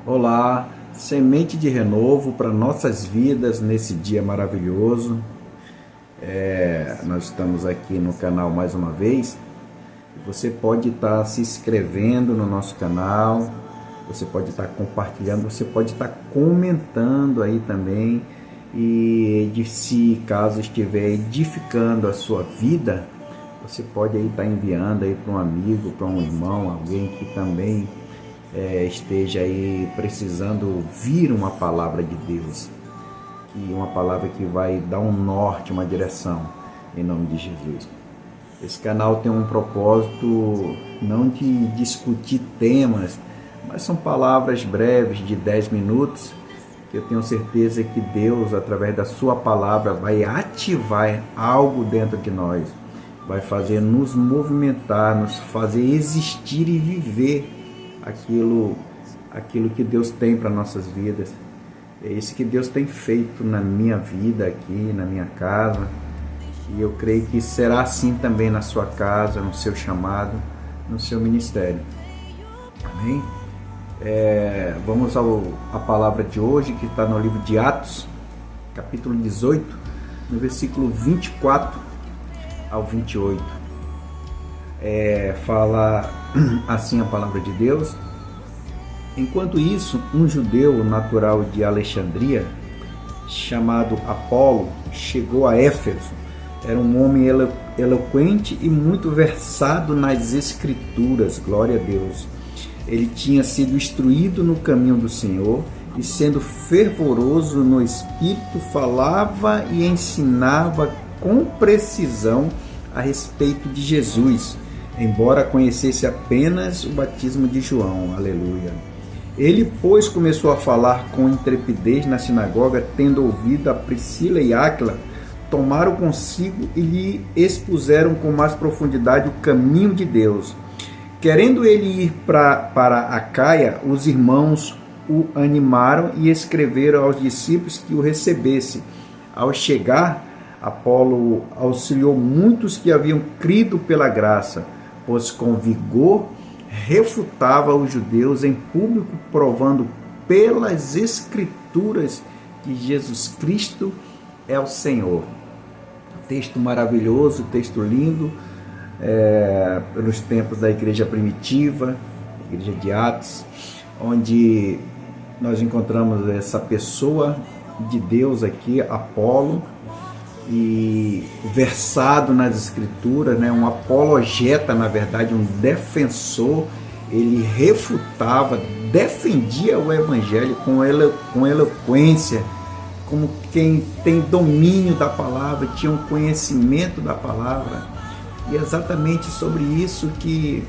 Olá, semente de renovo para nossas vidas nesse dia maravilhoso. Nós estamos aqui no canal mais uma vez. Você pode estar se inscrevendo no nosso canal, você pode estar compartilhando, você pode estar comentando aí também. E se caso estiver edificando a sua vida, você pode aí estar enviando aí para um amigo, para um irmão, alguém que também esteja aí precisando ouvir uma palavra de Deus, e uma palavra que vai dar um norte, uma direção, em nome de Jesus. Esse canal tem um propósito não de discutir temas, mas são palavras breves de 10 minutos, que eu tenho certeza que Deus, através da sua palavra, vai ativar algo dentro de nós, vai fazer nos movimentar, nos fazer existir e viver aquilo que Deus tem para nossas vidas. É isso que Deus tem feito na minha vida aqui, na minha casa, e eu creio que será assim também na sua casa, no seu chamado, no seu ministério. Amém? Vamos à palavra de hoje, que está no livro de Atos, capítulo 18, no versículo 24 ao 28. Fala assim a palavra de Deus: enquanto isso, um judeu natural de Alexandria, chamado Apolo, chegou a Éfeso. Era um homem eloquente e muito versado nas escrituras, glória a Deus. Ele tinha sido instruído no caminho do Senhor e, sendo fervoroso no espírito, falava e ensinava com precisão a respeito de Jesus, embora conhecesse apenas o batismo de João. Aleluia. Ele, pois, começou a falar com intrepidez na sinagoga, tendo ouvido a Priscila e Áquila, tomaram consigo e lhe expuseram com mais profundidade o caminho de Deus. Querendo ele ir para Acaia, os irmãos o animaram e escreveram aos discípulos que o recebesse. Ao chegar, Apolo auxiliou muitos que haviam crido pela graça, pois com vigor refutava os judeus em público, provando pelas Escrituras que Jesus Cristo é o Senhor. Texto maravilhoso, texto lindo, pelos tempos da igreja primitiva, igreja de Atos, onde nós encontramos essa pessoa de Deus aqui, Apolo, e versado nas escrituras, né? Um apologeta, na verdade, um defensor. Ele refutava, defendia o evangelho com eloquência, como quem tem domínio da palavra, tinha um conhecimento da palavra. E é exatamente sobre isso que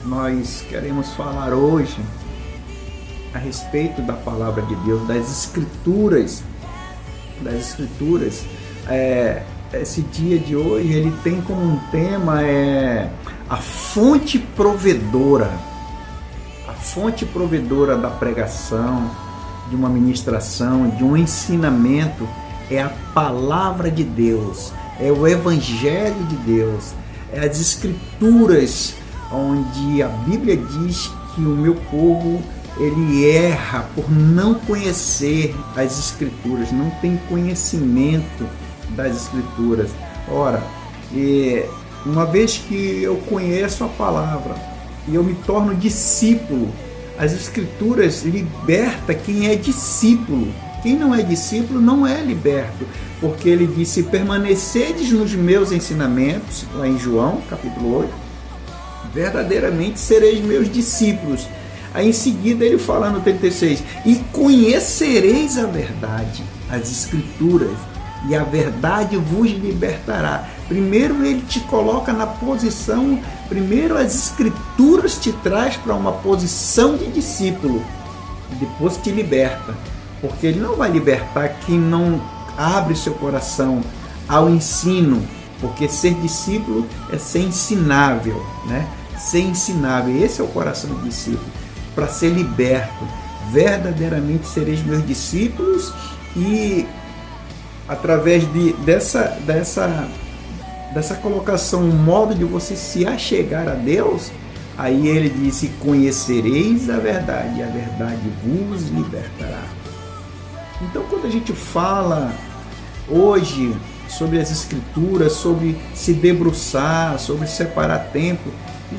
nós queremos falar hoje, a respeito da palavra de Deus, das escrituras. Esse dia de hoje, ele tem como um tema a fonte provedora da pregação, de uma ministração, de um ensinamento, é a palavra de Deus, é o evangelho de Deus, é as escrituras, onde a Bíblia diz que o meu povo, ele erra por não conhecer as escrituras, não tem conhecimento das escrituras. Ora, uma vez que eu conheço a palavra e eu me torno discípulo, as escrituras libertam quem é discípulo. Quem não é discípulo não é liberto, porque ele disse: permanecedes nos meus ensinamentos, lá em João capítulo 8, verdadeiramente sereis meus discípulos. Aí em seguida ele fala no 36, e conhecereis a verdade, as escrituras, e a verdade vos libertará. Primeiro ele te coloca na posição, primeiro as escrituras te traz para uma posição de discípulo, e depois te liberta, porque ele não vai libertar quem não abre seu coração ao ensino, porque ser discípulo é ser ensinável, né? Ser ensinável, esse é o coração do discípulo, para ser liberto. Verdadeiramente sereis meus discípulos, e através dessa colocação, um modo de você se achegar a Deus, Aí ele disse: conhecereis a verdade, e a verdade vos libertará. Então, quando a gente fala hoje sobre as Escrituras, sobre se debruçar, sobre separar tempo,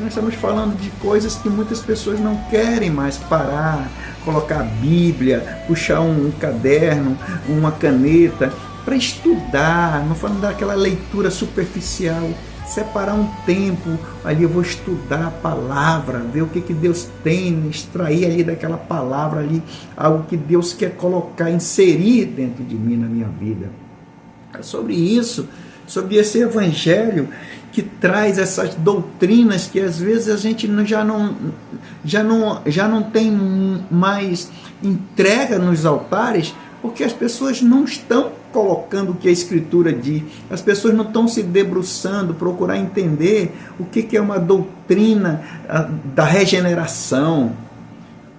nós estamos falando de coisas que muitas pessoas não querem mais parar, colocar a Bíblia, puxar um caderno, uma caneta para estudar, não falando daquela leitura superficial. Separar um tempo, ali eu vou estudar a palavra, ver o que Deus tem, extrair ali daquela palavra ali, algo que Deus quer colocar, inserir dentro de mim, na minha vida. É sobre isso, sobre esse evangelho que traz essas doutrinas que às vezes a gente já não tem mais entrega nos altares, porque as pessoas não estão colocando o que a Escritura diz, as pessoas não estão se debruçando, procurar entender o que é uma doutrina da regeneração,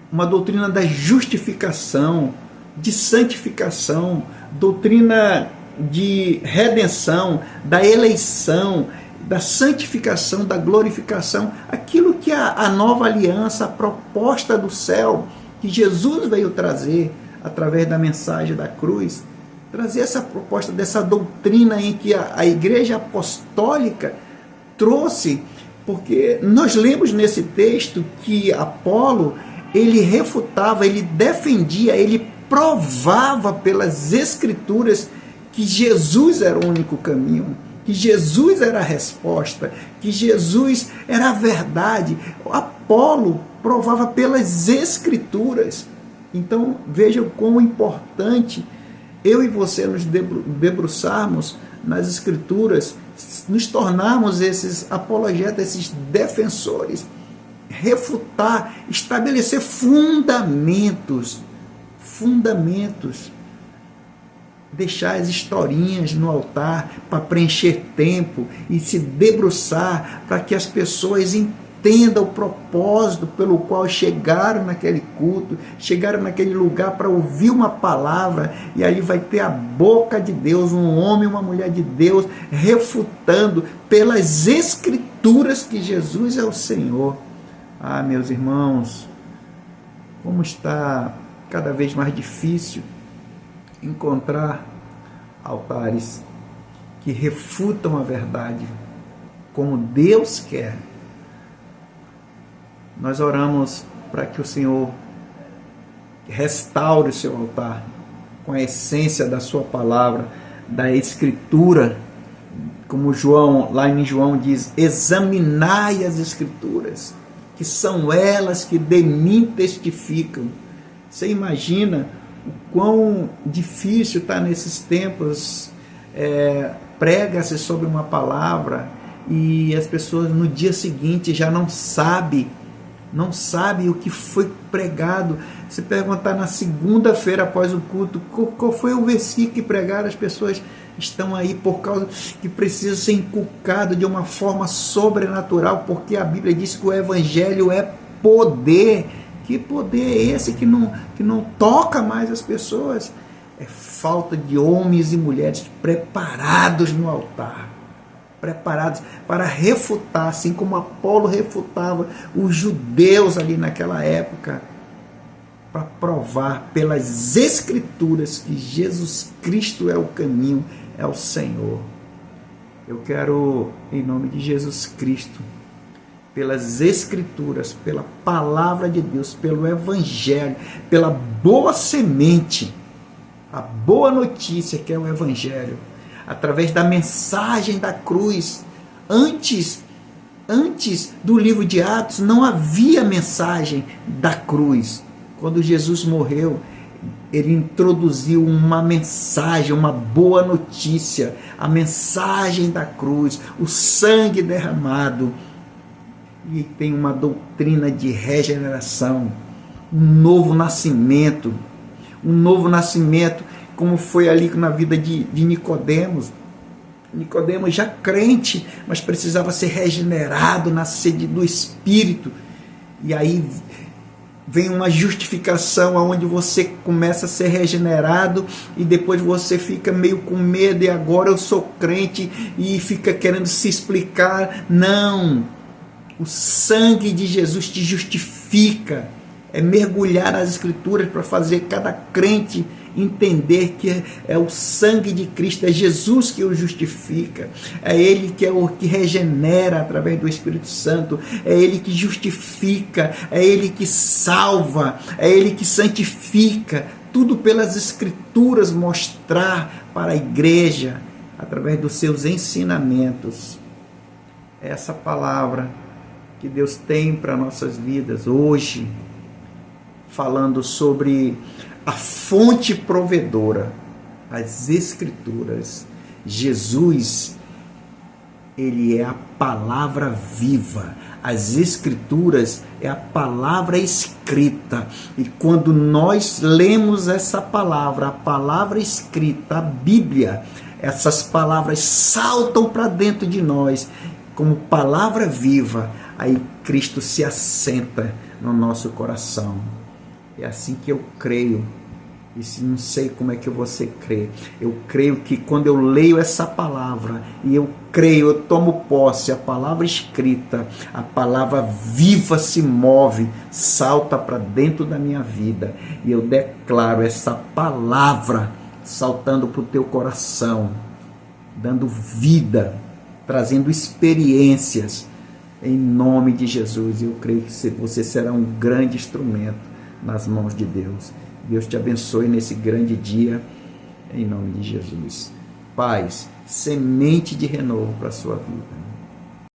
uma doutrina da justificação, de santificação, doutrina de redenção, da eleição, da santificação, da glorificação, aquilo que a nova aliança, a proposta do céu, que Jesus veio trazer através da mensagem da cruz, trazer essa proposta dessa doutrina em que a Igreja Apostólica trouxe, porque nós lemos nesse texto que Apolo, ele refutava, ele defendia, ele provava pelas Escrituras que Jesus era o único caminho, que Jesus era a resposta, que Jesus era a verdade. Apolo provava pelas Escrituras. Então vejam quão importante eu e você nos debruçarmos nas Escrituras, nos tornarmos esses apologetas, esses defensores, refutar, estabelecer fundamentos, deixar as historinhas no altar para preencher tempo e se debruçar para que as pessoas entendam o propósito pelo qual chegaram naquele culto, chegaram naquele lugar para ouvir uma palavra, e ali vai ter a boca de Deus, um homem e uma mulher de Deus, refutando pelas Escrituras que Jesus é o Senhor. Ah, meus irmãos, como está cada vez mais difícil encontrar altares que refutam a verdade como Deus quer. Nós oramos para que o Senhor restaure o seu altar com a essência da sua palavra, da Escritura, como João, lá em João diz: examinai as Escrituras, que são elas que de mim testificam. Você imagina o quão difícil está nesses tempos, prega-se sobre uma palavra e as pessoas no dia seguinte já não sabem o que foi pregado. Se perguntar na segunda-feira após o culto, qual foi o versículo que pregaram, as pessoas estão aí por causa que precisa ser inculcado de uma forma sobrenatural, porque a Bíblia diz que o Evangelho é poder. Que poder é esse que não toca mais as pessoas? É falta de homens e mulheres preparados no altar, preparados para refutar, assim como Apolo refutava os judeus ali naquela época, para provar pelas Escrituras que Jesus Cristo é o caminho, é o Senhor. Eu quero, em nome de Jesus Cristo, pelas Escrituras, pela palavra de Deus, pelo Evangelho, pela boa semente, a boa notícia que é o Evangelho, através da mensagem da cruz. Antes do livro de Atos não havia mensagem da cruz. Quando Jesus morreu, ele introduziu uma mensagem, uma boa notícia, a mensagem da cruz, o sangue derramado. E tem uma doutrina de regeneração, um novo nascimento, como foi ali na vida de Nicodemos. Nicodemos já crente, mas precisava ser regenerado, nascer do Espírito. E aí vem uma justificação onde você começa a ser regenerado e depois você fica meio com medo, e agora eu sou crente, e fica querendo se explicar. Não! O sangue de Jesus te justifica. É mergulhar nas Escrituras para fazer cada crente entender que é o sangue de Cristo, é Jesus que o justifica, é Ele que é o que regenera através do Espírito Santo, é Ele que justifica, é Ele que salva, é Ele que santifica, tudo pelas Escrituras mostrar para a igreja, através dos seus ensinamentos. Essa palavra que Deus tem para nossas vidas hoje, falando sobre a fonte provedora, as Escrituras. Jesus, Ele é a palavra viva. As Escrituras é a palavra escrita. E quando nós lemos essa palavra, a palavra escrita, a Bíblia, essas palavras saltam para dentro de nós como palavra viva. Aí Cristo se assenta no nosso coração. É assim que eu creio. E se não sei como é que você crê. Eu creio que quando eu leio essa palavra, e eu creio, eu tomo posse, a palavra escrita, a palavra viva se move, salta para dentro da minha vida. E eu declaro essa palavra saltando para o teu coração, dando vida, trazendo experiências. Em nome de Jesus, eu creio que você será um grande instrumento nas mãos de Deus. Deus te abençoe nesse grande dia, em nome de Jesus. Paz, semente de renovo para a sua vida.